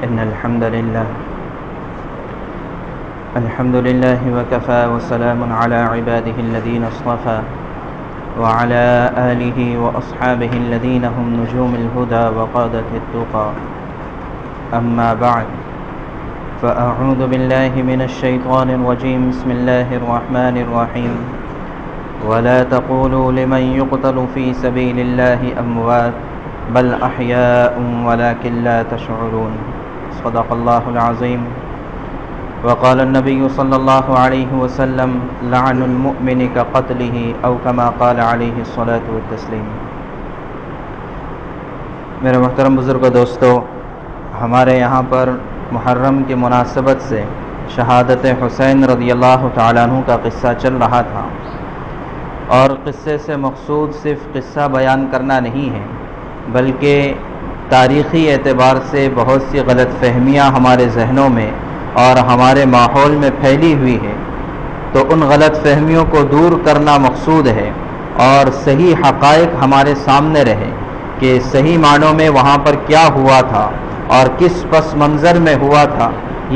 إن الحمد لله وكفى وسلام على عباده الذين اصطفى وعلى آله وأصحابه الذين هم نجوم الهدى وقادة التقى أما بعد فأعوذ بالله من الشيطان الرجيم بسم الله الرحمن الرحيم ولا تقولوا لمن يقتل في سبيل الله أموات بل أحياء ولكن لا تشعرون صدق الله العظيم وقال النبي صلی اللہ علیہ وسلم لعن المؤمن كقتله او كما قال علیہ الصلاة والتسلیم۔ میرے محترم بزرگ و دوستو، ہمارے یہاں پر محرم کی مناسبت سے شہادت حسین رضی اللہ تعالیٰ عنہ کا قصہ چل رہا تھا، اور قصے سے مقصود صرف قصہ بیان کرنا نہیں ہے، بلکہ تاریخی اعتبار سے بہت سی غلط فہمیاں ہمارے ذہنوں میں اور ہمارے ماحول میں پھیلی ہوئی ہے، تو ان غلط فہمیوں کو دور کرنا مقصود ہے اور صحیح حقائق ہمارے سامنے رہے کہ صحیح معنوں میں وہاں پر کیا ہوا تھا اور کس پس منظر میں ہوا تھا،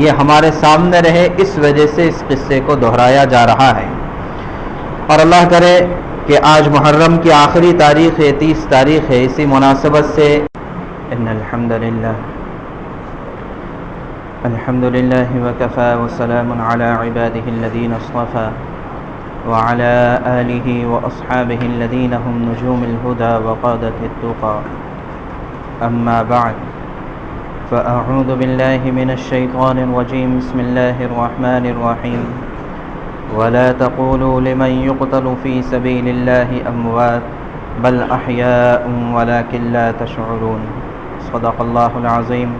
یہ ہمارے سامنے رہے، اس وجہ سے اس قصے کو دہرایا جا رہا ہے۔ اور اللہ کرے کہ آج محرم کی آخری تاریخ ہے، 30 تاریخ ہے، اسی مناسبت سے الحمد لله وكفى وسلام على عباده الذين اصطفى وعلى آله وأصحابه الذين هم نجوم الهدى وقادة التقى أما بعد فأعوذ بالله من الشيطان الرجيم بسم الله الرحمن الرحيم ولا تقولوا لمن يقتل في سبيل الله أموات بل أحياء ولكن لا تشعرون صدق الله العظيم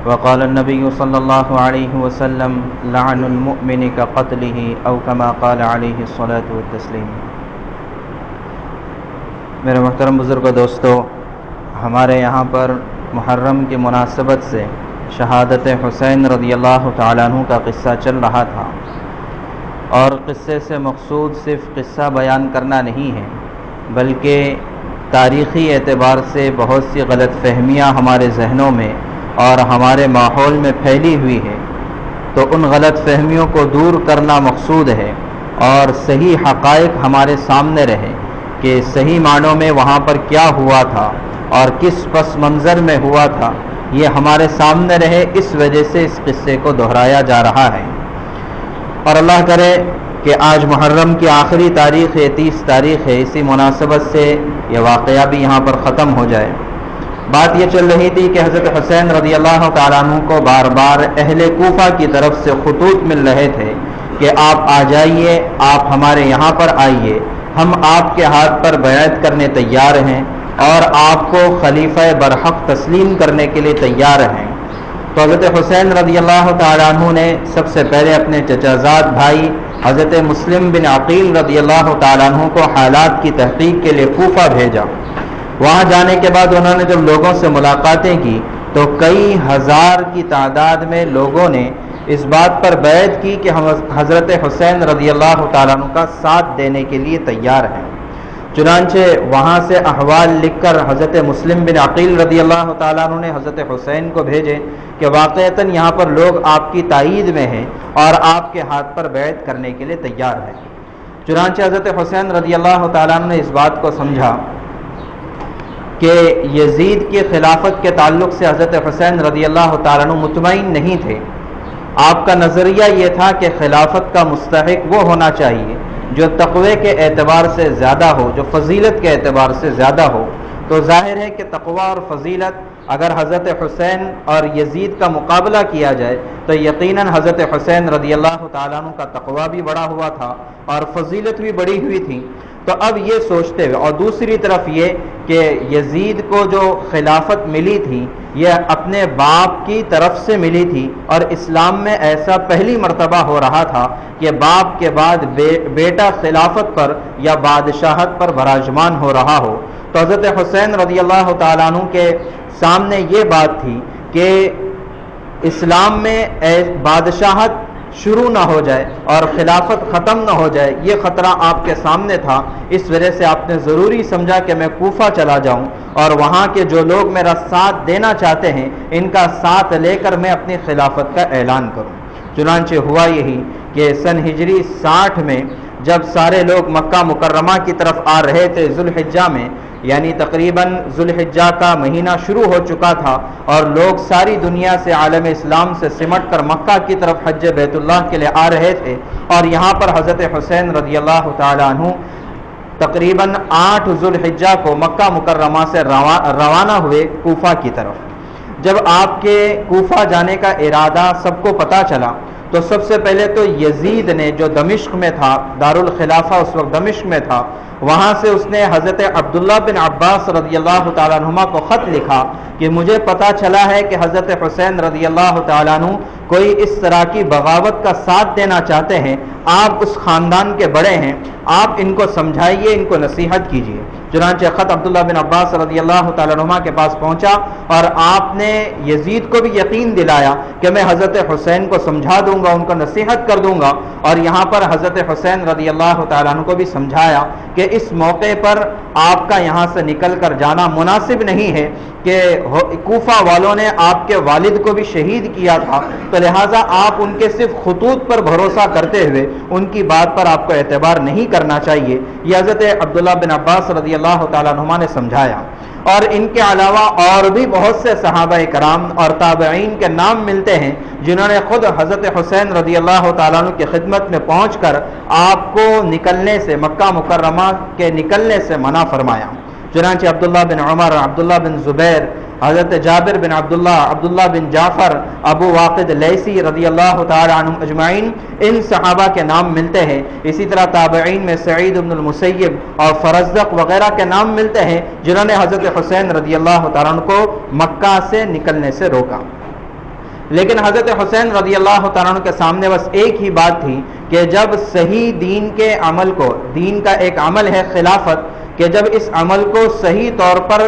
وقال النبي صلی اللہ علیہ وسلم لعن المؤمن كقتله او كما قال علیہ الصلاة والتسلیم۔ میرے محترم بزرگ و دوستو، ہمارے یہاں پر محرم کی مناسبت سے شہادت حسین رضی اللہ تعالیٰ عنہ کا قصہ چل رہا تھا، اور قصے سے مقصود صرف قصہ بیان کرنا نہیں ہے، بلکہ تاریخی اعتبار سے بہت سی غلط فہمیاں ہمارے ذہنوں میں اور ہمارے ماحول میں پھیلی ہوئی ہے، تو ان غلط فہمیوں کو دور کرنا مقصود ہے اور صحیح حقائق ہمارے سامنے رہے کہ صحیح معنوں میں وہاں پر کیا ہوا تھا اور کس پس منظر میں ہوا تھا، یہ ہمارے سامنے رہے، اس وجہ سے اس قصے کو دہرایا جا رہا ہے۔ اور اللہ کرے کہ آج محرم کی آخری تاریخ ہے، 30 تاریخ ہے، اسی مناسبت سے یہ واقعہ بھی یہاں پر ختم ہو جائے۔ بات یہ چل رہی تھی کہ حضرت حسین رضی اللہ تعالیٰ عنہ کو بار بار اہل کوفہ کی طرف سے خطوط مل رہے تھے کہ آپ آ جائیے، آپ ہمارے یہاں پر آئیے، ہم آپ کے ہاتھ پر بیعت کرنے تیار ہیں اور آپ کو خلیفہ برحق تسلیم کرنے کے لیے تیار ہیں۔ تو حضرت حسین رضی اللہ تعالیٰ عنہ نے سب سے پہلے اپنے چچا زاد بھائی حضرت مسلم بن عقیل رضی اللہ تعالیٰ عنہ کو حالات کی تحقیق کے لیے کوفہ بھیجا۔ وہاں جانے کے بعد انہوں نے جب لوگوں سے ملاقاتیں کی تو کئی ہزار کی تعداد میں لوگوں نے اس بات پر بیعت کی کہ ہم حضرت حسین رضی اللہ تعالیٰ عنہ کا ساتھ دینے کے لیے تیار ہیں۔ چنانچہ وہاں سے احوال لکھ کر حضرت مسلم بن عقیل رضی اللہ تعالیٰ عنہ نے حضرت حسین کو بھیجے کہ واقعتاً یہاں پر لوگ آپ کی تائید میں ہیں اور آپ کے ہاتھ پر بیعت کرنے کے لیے تیار ہیں۔ چنانچہ حضرت حسین رضی اللہ تعالیٰ عنہ نے اس بات کو سمجھا کہ یزید کی خلافت کے تعلق سے حضرت حسین رضی اللہ تعالیٰ عنہ مطمئن نہیں تھے۔ آپ کا نظریہ یہ تھا کہ خلافت کا مستحق وہ ہونا چاہیے جو تقوی کے اعتبار سے زیادہ ہو، جو فضیلت کے اعتبار سے زیادہ ہو۔ تو ظاہر ہے کہ تقوی اور فضیلت اگر حضرت حسین اور یزید کا مقابلہ کیا جائے تو یقیناً حضرت حسین رضی اللہ تعالیٰ عنہ کا تقوی بھی بڑا ہوا تھا اور فضیلت بھی بڑی ہوئی تھی۔ تو اب یہ سوچتے ہوئے، اور دوسری طرف یہ کہ یزید کو جو خلافت ملی تھی یہ اپنے باپ کی طرف سے ملی تھی، اور اسلام میں ایسا پہلی مرتبہ ہو رہا تھا کہ باپ کے بعد بیٹا خلافت پر یا بادشاہت پر براجمان ہو رہا ہو۔ تو حضرت حسین رضی اللہ تعالیٰ عنہ کے سامنے یہ بات تھی کہ اسلام میں بادشاہت شروع نہ ہو جائے اور خلافت ختم نہ ہو جائے، یہ خطرہ آپ کے سامنے تھا، اس وجہ سے آپ نے ضروری سمجھا کہ میں کوفہ چلا جاؤں اور وہاں کے جو لوگ میرا ساتھ دینا چاہتے ہیں ان کا ساتھ لے کر میں اپنی خلافت کا اعلان کروں۔ چنانچہ ہوا یہی کہ سن ہجری 60 میں جب سارے لوگ مکہ مکرمہ کی طرف آ رہے تھے ذوالحجہ میں، یعنی تقریباً ذوالحجہ کا مہینہ شروع ہو چکا تھا اور لوگ ساری دنیا سے عالم اسلام سے سمٹ کر مکہ کی طرف حج بیت اللہ کے لیے آ رہے تھے، اور یہاں پر حضرت حسین رضی اللہ تعالیٰ عنہ تقریباً 8 ذوالحجہ کو مکہ مکرمہ سے روانہ ہوئے کوفہ کی طرف۔ جب آپ کے کوفہ جانے کا ارادہ سب کو پتہ چلا تو سب سے پہلے تو یزید نے، جو دمشق میں تھا، دارالخلافہ اس وقت دمشق میں تھا، وہاں سے اس نے حضرت عبداللہ بن عباس رضی اللہ تعالیٰ عنہما کو خط لکھا کہ مجھے پتہ چلا ہے کہ حضرت حسین رضی اللہ تعالیٰ عنہ کوئی اس طرح کی بغاوت کا ساتھ دینا چاہتے ہیں، آپ اس خاندان کے بڑے ہیں، آپ ان کو سمجھائیے، ان کو نصیحت کیجیے۔ چنانچہ خط عبداللہ بن عباس رضی اللہ تعالیٰ عنہما کے پاس پہنچا اور آپ نے یزید کو بھی یقین دلایا کہ میں حضرت حسین کو سمجھا دوں گا، ان کو نصیحت کر دوں گا، اور یہاں پر حضرت حسین رضی اللہ تعالیٰ عنہ کو بھی سمجھایا کہ اس موقع پر آپ کا یہاں سے نکل کر جانا مناسب نہیں ہے کہ کوفہ والوں نے آپ کے والد کو بھی شہید کیا تھا، تو لہٰذا آپ ان کے صرف خطوط پر بھروسہ کرتے ہوئے ان کی بات پر آپ کو اعتبار نہیں کرنا چاہیے، یہ حضرت عبداللہ بن عباس رضی اللہ تعالیٰ عنہما نے سمجھایا۔ اور ان کے علاوہ اور بھی بہت سے صحابہ کرام اور تابعین کے نام ملتے ہیں جنہوں نے خود حضرت حسین رضی اللہ تعالیٰ عنہ کی خدمت میں پہنچ کر آپ کو نکلنے سے، مکہ مکرمہ کے نکلنے سے منع فرمایا۔ چنانچہ عبداللہ بن عمر، عبداللہ بن زبیر، حضرت جابر بن عبداللہ، عبداللہ بن جعفر، ابو واقد لیثی رضی اللہ تعالی عنہم اجمعین، ان صحابہ کے نام ملتے ہیں۔ اسی طرح تابعین میں سعید بن المسیب اور فرزدق وغیرہ کے نام ملتے ہیں جنہوں نے حضرت حسین رضی اللہ تعالیٰ عنہ کو مکہ سے نکلنے سے روکا۔ لیکن حضرت حسین رضی اللہ تعالیٰ عنہ کے سامنے بس ایک ہی بات تھی کہ جب صحیح دین کے عمل کو، دین کا ایک عمل ہے خلافت، کہ جب اس عمل کو صحیح طور پر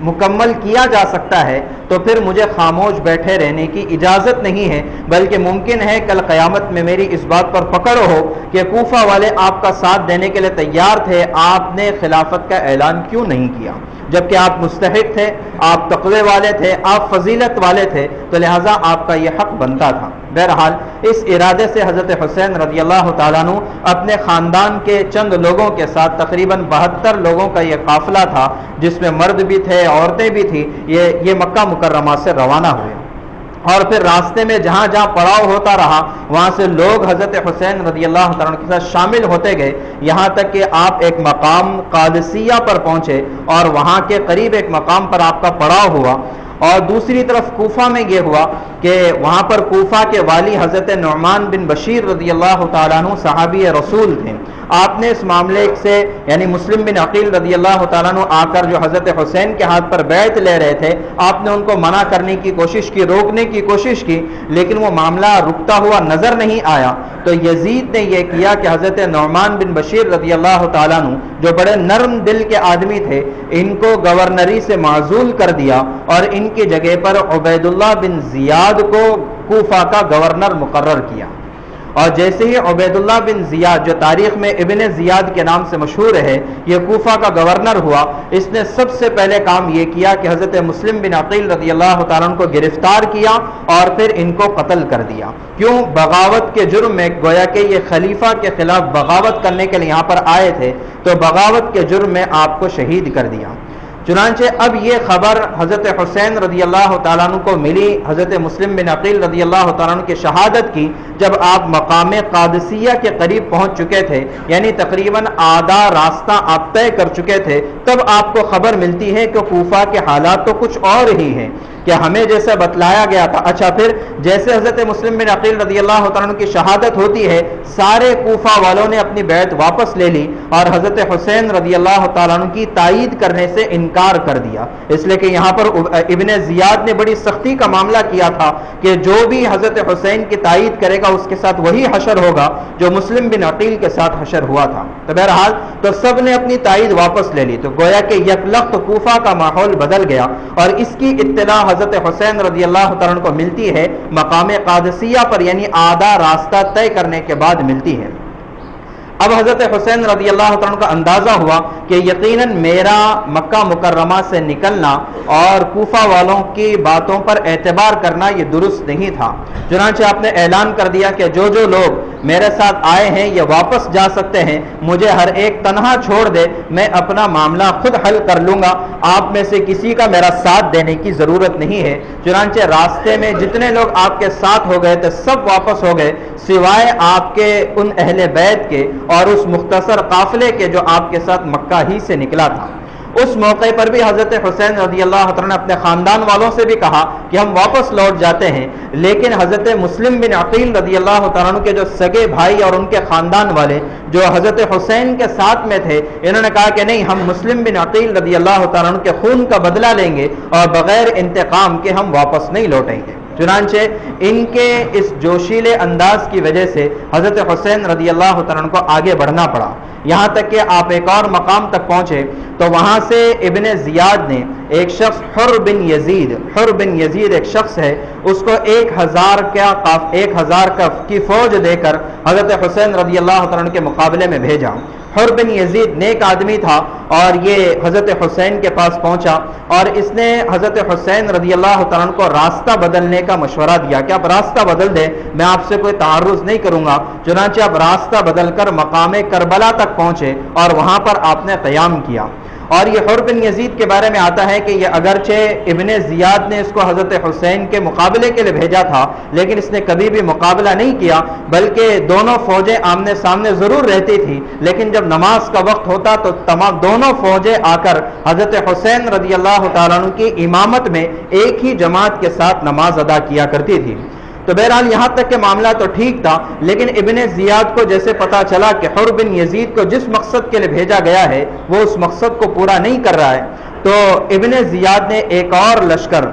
مکمل کیا جا سکتا ہے تو پھر مجھے خاموش بیٹھے رہنے کی اجازت نہیں ہے، بلکہ ممکن ہے کل قیامت میں میری اس بات پر پکڑ ہو کہ کوفہ والے آپ کا ساتھ دینے کے لیے تیار تھے، آپ نے خلافت کا اعلان کیوں نہیں کیا؟ جبکہ آپ مستحق تھے، آپ تقوی والے تھے، آپ فضیلت والے تھے، تو لہٰذا آپ کا یہ حق بنتا تھا۔ بہرحال اس ارادے سے حضرت حسین رضی اللہ تعالیٰ عنہ اپنے خاندان کے چند لوگوں کے ساتھ، تقریباً 72 لوگوں کا یہ قافلہ تھا جس میں مرد بھی تھے، عورتیں بھی تھیں، یہ مکہ مکرمہ سے روانہ ہوئے، اور پھر راستے میں جہاں جہاں پڑاؤ ہوتا رہا وہاں سے لوگ حضرت حسین رضی اللہ تعالیٰ عنہ کے ساتھ شامل ہوتے گئے، یہاں تک کہ آپ ایک مقام قادسیہ پر پہنچے اور وہاں کے قریب ایک مقام پر آپ کا پڑاؤ ہوا۔ اور دوسری طرف کوفہ میں یہ ہوا کہ وہاں پر کوفہ کے والی حضرت نعمان بن بشیر رضی اللہ تعالیٰ عنہ صحابی رسول تھے، آپ نے اس معاملے سے، یعنی مسلم بن عقیل رضی اللہ تعالیٰ عنہ آ کر جو حضرت حسین کے ہاتھ پر بیعت لے رہے تھے، آپ نے ان کو منع کرنے کی کوشش کی، روکنے کی کوشش کی، لیکن وہ معاملہ رکتا ہوا نظر نہیں آیا، تو یزید نے یہ کیا کہ حضرت نعمان بن بشیر رضی اللہ تعالیٰ عنہ جو بڑے نرم دل کے آدمی تھے، ان کو گورنری سے معزول کر دیا اور ان کی جگہ پر عبید اللہ بن زیاد کو کوفہ کا گورنر مقرر کیا۔ اور جیسے ہی عبید اللہ بن زیاد، جو تاریخ میں ابن زیاد کے نام سے مشہور ہے، یہ کوفہ کا گورنر ہوا، اس نے سب سے پہلے کام یہ کیا کہ حضرت مسلم بن عقیل رضی اللہ تعالیٰ عنہ کو گرفتار کیا اور پھر ان کو قتل کر دیا۔ کیوں؟ بغاوت کے جرم میں، گویا کہ یہ خلیفہ کے خلاف بغاوت کرنے کے لیے یہاں پر آئے تھے، تو بغاوت کے جرم میں آپ کو شہید کر دیا۔ چنانچہ اب یہ خبر حضرت حسین رضی اللہ تعالیٰ عنہ کو ملی، حضرت مسلم بن عقیل رضی اللہ تعالیٰ عنہ کی شہادت کی، جب آپ مقام قادسیہ کے قریب پہنچ چکے تھے، یعنی تقریباً آدھا راستہ آپ طے کر چکے تھے، تب آپ کو خبر ملتی ہے کہ کوفہ کے حالات تو کچھ اور ہی ہیں کہ ہمیں جیسے بتلایا گیا تھا۔ اچھا، پھر جیسے حضرت مسلم بن عقیل رضی اللہ تعالیٰ عنہ کی شہادت ہوتی ہے، سارے کوفہ والوں نے اپنی بیعت واپس لے لی اور حضرت حسین رضی اللہ تعالیٰ عنہ کی تائید کرنے سے انکار انکار کر دیا، اس لیے کہ یہاں پر ابن زیاد نے بڑی سختی کا معاملہ کیا تھا کہ جو بھی حضرت حسین کی تائید کرے گا اس کے ساتھ وہی حشر ہوگا جو مسلم بن عقیل کے ساتھ حشر ہوا تھا۔ تو بہرحال تو سب نے اپنی تائید واپس لے لی، تو گویا کہ یکلخت کوفہ کا ماحول بدل گیا، اور اس کی اطلاع حضرت حسین رضی اللہ تعالیٰ عنہ کو ملتی ہے مقام قادسیہ پر، یعنی آدھا راستہ طے کرنے کے بعد ملتی ہے۔ اب حضرت حسین رضی اللہ تعالیٰ کا اندازہ ہوا کہ یقیناً میرا مکہ مکرمہ سے نکلنا اور کوفہ والوں کی باتوں پر اعتبار کرنا یہ درست نہیں تھا، چنانچہ آپ نے اعلان کر دیا کہ جو جو لوگ میرے ساتھ آئے ہیں یہ واپس جا سکتے ہیں، مجھے ہر ایک تنہا چھوڑ دے، میں اپنا معاملہ خود حل کر لوں گا، آپ میں سے کسی کا میرا ساتھ دینے کی ضرورت نہیں ہے۔ چنانچہ راستے میں جتنے لوگ آپ کے ساتھ ہو گئے تھے سب واپس ہو گئے، سوائے آپ کے ان اہل بیت کے اور اس مختصر قافلے کے جو آپ کے ساتھ مکہ ہی سے نکلا تھا۔ اس موقع پر بھی حضرت حسین رضی اللہ عنہ نے اپنے خاندان والوں سے بھی کہا کہ ہم واپس لوٹ جاتے ہیں، لیکن حضرت مسلم بن عقیل رضی اللہ عنہ کے جو سگے بھائی اور ان کے خاندان والے جو حضرت حسین کے ساتھ میں تھے، انہوں نے کہا کہ نہیں، ہم مسلم بن عقیل رضی اللہ عنہ کے خون کا بدلہ لیں گے اور بغیر انتقام کے ہم واپس نہیں لوٹیں گے۔ چنانچہ ان کے اس جوشیلے انداز کی وجہ سے حضرت حسین رضی اللہ عنہ کو آگے بڑھنا پڑا، یہاں تک کہ آپ ایک اور مقام تک پہنچے تو وہاں سے ابن زیاد نے ایک شخص حر بن یزید ایک شخص ہے، اس کو 1000 کی فوج دے کر حضرت حسین رضی اللہ عنہ کے مقابلے میں بھیجا۔ حر بن یزید نیک آدمی تھا اور یہ حضرت حسین کے پاس پہنچا اور اس نے حضرت حسین رضی اللہ عنہ کو راستہ بدلنے کا مشورہ دیا کہ آپ راستہ بدل دیں، میں آپ سے کوئی تعارض نہیں کروں گا۔ چنانچہ آپ راستہ بدل کر مقام کربلا تک پہنچے اور وہاں پر آپ نے قیام کیا۔ اور یہ حر بن یزید کے بارے میں آتا ہے کہ یہ اگرچہ ابن زیاد نے اس کو حضرت حسین کے مقابلے کے لیے بھیجا تھا، لیکن اس نے کبھی بھی مقابلہ نہیں کیا، بلکہ دونوں فوجیں آمنے سامنے ضرور رہتی تھی، لیکن جب نماز کا وقت ہوتا تو تمام دونوں فوجیں آ کر حضرت حسین رضی اللہ تعالیٰ عنہ کی امامت میں ایک ہی جماعت کے ساتھ نماز ادا کیا کرتی تھی۔ تو بہرحال یہاں تک کہ معاملہ تو ٹھیک تھا، لیکن ابن زیاد کو جیسے پتا چلا کہ حر بن یزید کو جس مقصد کے لیے بھیجا گیا ہے وہ اس مقصد کو پورا نہیں کر رہا ہے، تو ابن زیاد نے ایک اور لشکر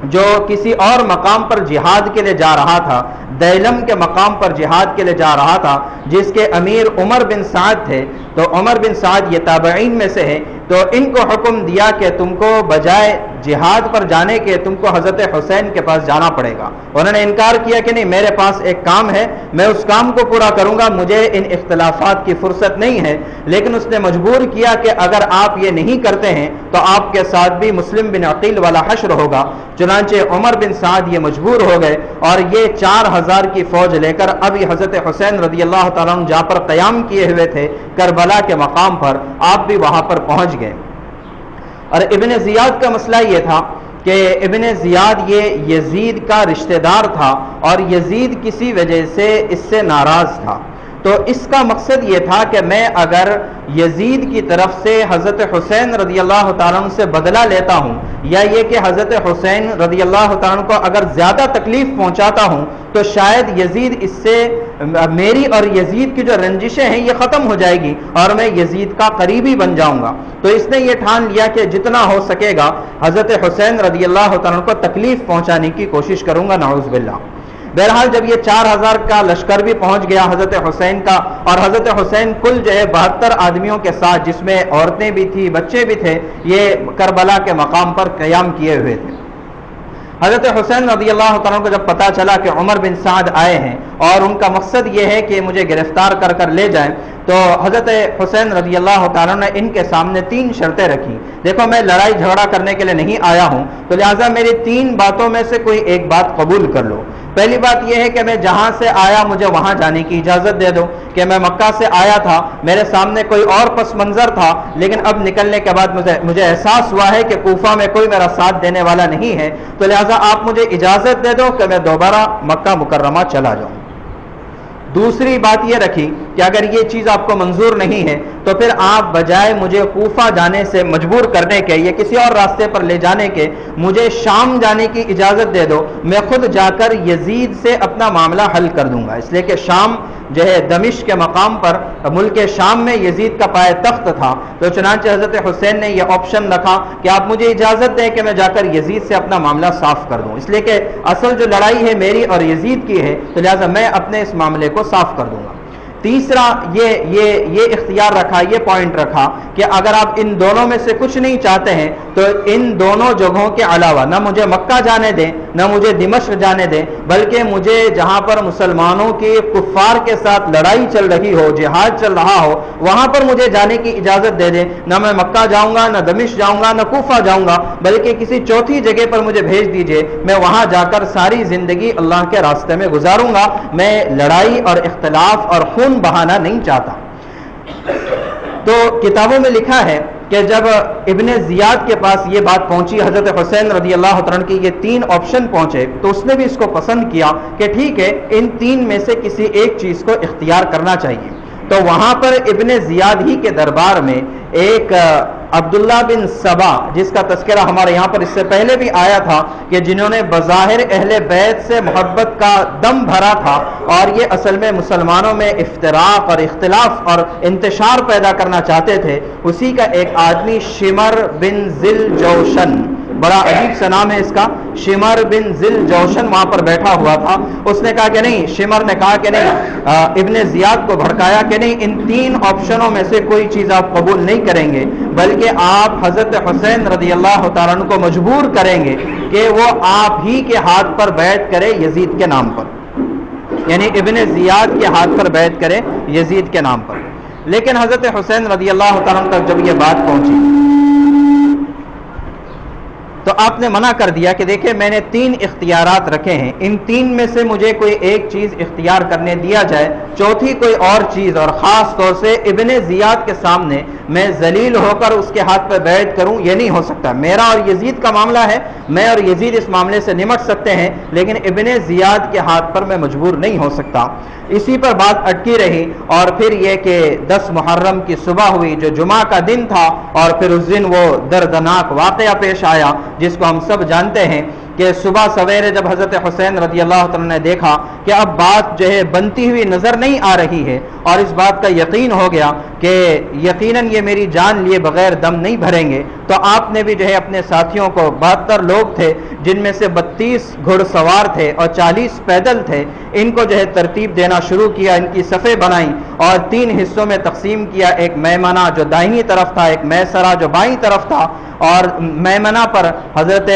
جو کسی اور مقام پر جہاد کے لیے جا رہا تھا، دیلم کے مقام پر جہاد کے لیے جا رہا تھا، جس کے امیر عمر بن سعد تھے، تو عمر بن سعد یہ تابعین میں سے ہیں، تو ان کو حکم دیا کہ تم کو بجائے جہاد پر جانے کے تم کو حضرت حسین کے پاس جانا پڑے گا۔ انہوں نے انکار کیا کہ نہیں، میرے پاس ایک کام ہے، میں اس کام کو پورا کروں گا، مجھے ان اختلافات کی فرصت نہیں ہے، لیکن اس نے مجبور کیا کہ اگر آپ یہ نہیں کرتے ہیں تو آپ کے ساتھ بھی مسلم بن عقیل والا حشر ہوگا۔ چنانچہ عمر بن سعد یہ مجبور ہو گئے اور یہ 4000 کی فوج لے کر اب یہ حضرت حسین رضی اللہ تعالیٰ عنہ جہاں پر قیام کیے ہوئے تھے کربلا کے مقام پر، آپ بھی وہاں پر پہنچ گئے۔ اور ابن زیاد کا مسئلہ یہ تھا کہ ابن زیاد یہ یزید کا رشتہ دار تھا اور یزید کسی وجہ سے اس سے ناراض تھا، تو اس کا مقصد یہ تھا کہ میں اگر یزید کی طرف سے حضرت حسین رضی اللہ تعالیٰ عنہ سے بدلہ لیتا ہوں، یا یہ کہ حضرت حسین رضی اللہ تعالیٰ عنہ کو اگر زیادہ تکلیف پہنچاتا ہوں تو شاید یزید اس سے میری اور یزید کی جو رنجشیں ہیں یہ ختم ہو جائے گی اور میں یزید کا قریبی بن جاؤں گا۔ تو اس نے یہ ٹھان لیا کہ جتنا ہو سکے گا حضرت حسین رضی اللہ تعالیٰ عنہ کو تکلیف پہنچانے کی کوشش کروں گا، نعوذ باللہ۔ بہرحال جب یہ 4000 کا لشکر بھی پہنچ گیا حضرت حسین کا، اور حضرت حسین کل جو ہے 72 آدمیوں کے ساتھ، جس میں عورتیں بھی تھی، بچے بھی تھے، یہ کربلا کے مقام پر قیام کیے ہوئے تھے۔ حضرت حسین رضی اللہ تعالیٰ کو جب پتا چلا کہ عمر بن سعد آئے ہیں اور ان کا مقصد یہ ہے کہ مجھے گرفتار کر کر لے جائیں، تو حضرت حسین رضی اللہ تعالیٰ نے ان کے سامنے 3 شرطیں رکھی۔ دیکھو، میں لڑائی جھگڑا کرنے کے لیے نہیں آیا ہوں، تو لہٰذا میری 3 باتوں میں سے کوئی ایک بات قبول کر لو۔ پہلی بات یہ ہے کہ میں جہاں سے آیا مجھے وہاں جانے کی اجازت دے دو، کہ میں مکہ سے آیا تھا، میرے سامنے کوئی اور پس منظر تھا، لیکن اب نکلنے کے بعد مجھے احساس ہوا ہے کہ کوفہ میں کوئی میرا ساتھ دینے والا نہیں ہے، تو لہٰذا آپ مجھے اجازت دے دو کہ میں دوبارہ مکہ مکرمہ چلا جاؤں۔ دوسری بات یہ رکھی کہ اگر یہ چیز آپ کو منظور نہیں ہے تو پھر آپ بجائے مجھے کوفہ جانے سے مجبور کرنے کے یا کسی اور راستے پر لے جانے کے مجھے شام جانے کی اجازت دے دو، میں خود جا کر یزید سے اپنا معاملہ حل کر دوں گا۔ اس لیے کہ شام جو ہے دمشق کے مقام پر ملک شام میں یزید کا پائے تخت تھا، تو چنانچہ حضرت حسین نے یہ آپشن رکھا کہ آپ مجھے اجازت دیں کہ میں جا کر یزید سے اپنا معاملہ صاف کر دوں، اس لیے کہ اصل جو لڑائی ہے میری اور یزید کی ہے، تو لہٰذا میں اپنے اس معاملے کو صاف کر دوں گا۔ تیسرا یہ اختیار رکھا، یہ پوائنٹ رکھا کہ اگر آپ ان دونوں میں سے کچھ نہیں چاہتے ہیں تو ان دونوں جگہوں کے علاوہ نہ مجھے مکہ جانے دیں نہ مجھے دمشق جانے دیں، بلکہ مجھے جہاں پر مسلمانوں کی کفار کے ساتھ لڑائی چل رہی ہو، جہاد چل رہا ہو، وہاں پر مجھے جانے کی اجازت دے دیں، نہ میں مکہ جاؤں گا نہ دمشق جاؤں گا نہ کوفہ جاؤں گا، بلکہ کسی چوتھی جگہ پر مجھے بھیج دیجئے، میں وہاں جا کر ساری زندگی اللہ کے راستے میں گزاروں گا، میں لڑائی اور اختلاف اور خون بہانا نہیں چاہتا۔ تو کتابوں میں لکھا ہے کہ جب ابن زیاد کے پاس یہ بات پہنچی، حضرت حسین رضی اللہ عنہ کی یہ تین آپشن پہنچے، تو اس نے بھی اس کو پسند کیا کہ ٹھیک ہے ان تین میں سے کسی ایک چیز کو اختیار کرنا چاہیے۔ تو وہاں پر ابن زیاد ہی کے دربار میں ایک عبداللہ بن سبا، جس کا تذکرہ ہمارے یہاں پر اس سے پہلے بھی آیا تھا، کہ جنہوں نے بظاہر اہل بیت سے محبت کا دم بھرا تھا اور یہ اصل میں مسلمانوں میں افتراق اور اختلاف اور انتشار پیدا کرنا چاہتے تھے، اسی کا ایک آدمی شمر بن ذل جوشن، بڑا عجیب سا نام ہے اس کا، شمر بن ذل جوشن وہاں پر بیٹھا ہوا تھا۔ اس نے کہا کہ نہیں، شمر نے کہا کہ نہیں، ابن زیاد کو بھڑکایا کہ نہیں، ان تین آپشنوں میں سے کوئی چیز آپ قبول نہیں کریں گے، بلکہ آپ حضرت حسین رضی اللہ تعالیٰ عنہ کو مجبور کریں گے کہ وہ آپ ہی کے ہاتھ پر بیعت کرے یزید کے نام پر، یعنی ابن زیاد کے ہاتھ پر بیعت کرے یزید کے نام پر۔ لیکن حضرت حسین رضی اللہ تعالیٰ عنہ تک جب یہ بات پہنچی تو آپ نے منع کر دیا کہ دیکھیں میں نے تین اختیارات رکھے ہیں، ان تین میں سے مجھے کوئی ایک چیز اختیار کرنے دیا جائے، چوتھی کوئی اور چیز، اور خاص طور سے ابن زیاد کے سامنے میں ذلیل ہو کر اس کے ہاتھ پہ بیعت کروں، یہ نہیں ہو سکتا۔ میرا اور یزید کا معاملہ ہے، میں اور یزید اس معاملے سے نمٹ سکتے ہیں، لیکن ابن زیاد کے ہاتھ پر میں مجبور نہیں ہو سکتا۔ اسی پر بات اٹکی رہی، اور پھر یہ کہ 10 محرم کی صبح ہوئی جو جمعہ کا دن تھا، اور پھر اس دن وہ دردناک واقعہ پیش آیا جس کو ہم سب جانتے ہیں کہ صبح سویرے جب حضرت حسین رضی اللہ عنہ نے دیکھا کہ اب بات جو ہے بنتی ہوئی نظر نہیں آ رہی ہے، اور اس بات کا یقین ہو گیا کہ یقیناً یہ میری جان لیے بغیر دم نہیں بھریں گے، تو آپ نے بھی جو ہے اپنے ساتھیوں کو، 72 لوگ تھے جن میں سے 32 گھڑ سوار تھے اور 40 پیدل تھے، ان کو جو ہے ترتیب دینا شروع کیا، ان کی صفیں بنائیں اور 3 حصوں میں تقسیم کیا، ایک میمنہ جو دائیں طرف تھا، ایک میسرہ جو بائیں طرف تھا، اور میمنہ پر حضرت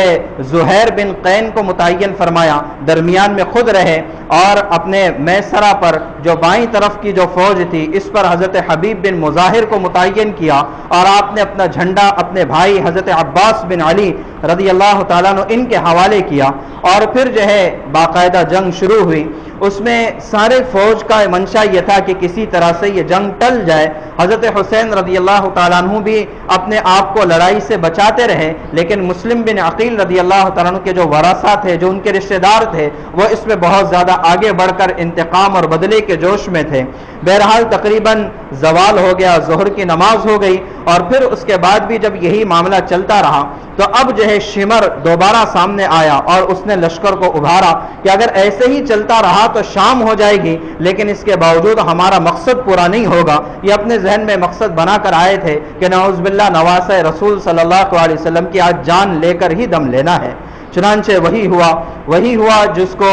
زہیر بن قین کو متعین فرمایا، درمیان میں خود رہے، اور اپنے میسرہ پر جو بائیں طرف کی جو فوج تھی اس پر حضرت حبیب بن مظاہر کو متعین کیا، اور آپ نے اپنا جھنڈا اپنے بھائی حضرت عباس بن علی رضی اللہ تعالیٰ عنہ ان کے حوالے کیا، اور پھر جو ہے باقاعدہ جنگ شروع ہوئی۔ اس میں سارے فوج کا منشا یہ تھا کہ کسی طرح سے یہ جنگ ٹل جائے، حضرت حسین رضی اللہ تعالیٰ عنہ بھی اپنے آپ کو لڑائی سے بچاتے رہے، لیکن مسلم بن عقیل رضی اللہ تعالیٰ عنہ کے جو ورثہ تھے، جو ان کے رشتہ دار تھے، وہ اس میں بہت زیادہ آگے بڑھ کر انتقام اور بدلے کے جوش میں تھے۔ بہرحال تقریباً زوال ہو گیا، ظہر کی نماز ہو گئی، اور پھر اس کے بعد بھی جب یہی معاملہ چلتا رہا تو اب جو ہے شمر دوبارہ سامنے آیا اور اس نے لشکر کو ابھارا کہ اگر ایسے ہی چلتا رہا تو شام ہو جائے گی، لیکن اس کے باوجود ہمارا مقصد پورا نہیں ہوگا۔ یہ اپنے ذہن میں مقصد بنا کر آئے تھے کہ نعوذ باللہ نواسہ رسول صلی اللہ علیہ وسلم کی آج جان لے کر ہی دم لینا ہے۔ چنانچہ وہی ہوا جس کو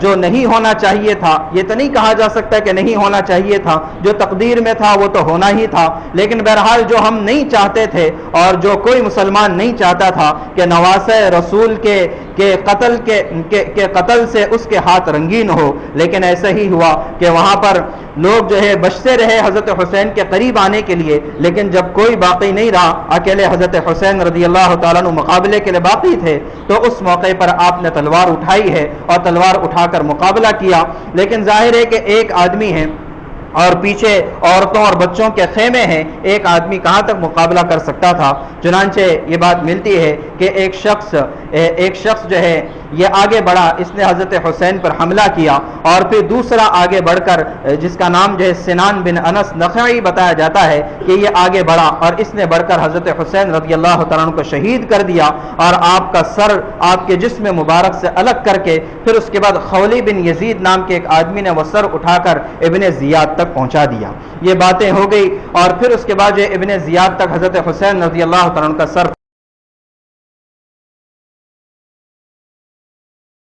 جو نہیں ہونا چاہیے تھا، یہ تو نہیں کہا جا سکتا کہ نہیں ہونا چاہیے تھا، جو تقدیر میں تھا وہ تو ہونا ہی تھا، لیکن بہرحال جو ہم نہیں چاہتے تھے اور جو کوئی مسلمان نہیں چاہتا تھا کہ نواسہ رسول کے قتل سے اس کے ہاتھ رنگین ہو، لیکن ایسا ہی ہوا کہ وہاں پر لوگ جو ہے بچتے رہے حضرت حسین کے قریب آنے کے لیے، لیکن جب کوئی باقی نہیں رہا، اکیلے حضرت حسین رضی اللہ تعالیٰ عنہ مقابلے کے لیے باقی تھے، تو اس موقع پر آپ نے تلوار اٹھائی ہے اور تلوار اٹھا کر مقابلہ کیا۔ لیکن ظاہر ہے کہ ایک آدمی ہے اور پیچھے عورتوں اور بچوں کے خیمے ہیں، ایک آدمی کہاں تک مقابلہ کر سکتا تھا؟ چنانچہ یہ بات ملتی ہے کہ ایک شخص جو ہے یہ آگے بڑھا، اس نے حضرت حسین پر حملہ کیا، اور پھر دوسرا آگے بڑھ کر جس کا نام جو ہے سنان بن انس نخعی بتایا جاتا ہے کہ یہ آگے بڑھا اور اس نے بڑھ کر حضرت حسین رضی اللہ تعالیٰ عنہ کو شہید کر دیا، اور آپ کا سر آپ کے جسم مبارک سے الگ کر کے پھر اس کے بعد خولی بن یزید نام کے ایک آدمی نے وہ سر اٹھا کر ابن زیاد تک پہنچا دیا۔ یہ باتیں ہو گئی، اور پھر اس کے بعد جو ابن زیاد تک حضرت حسین رضی اللہ تعالیٰ عنہ کا سر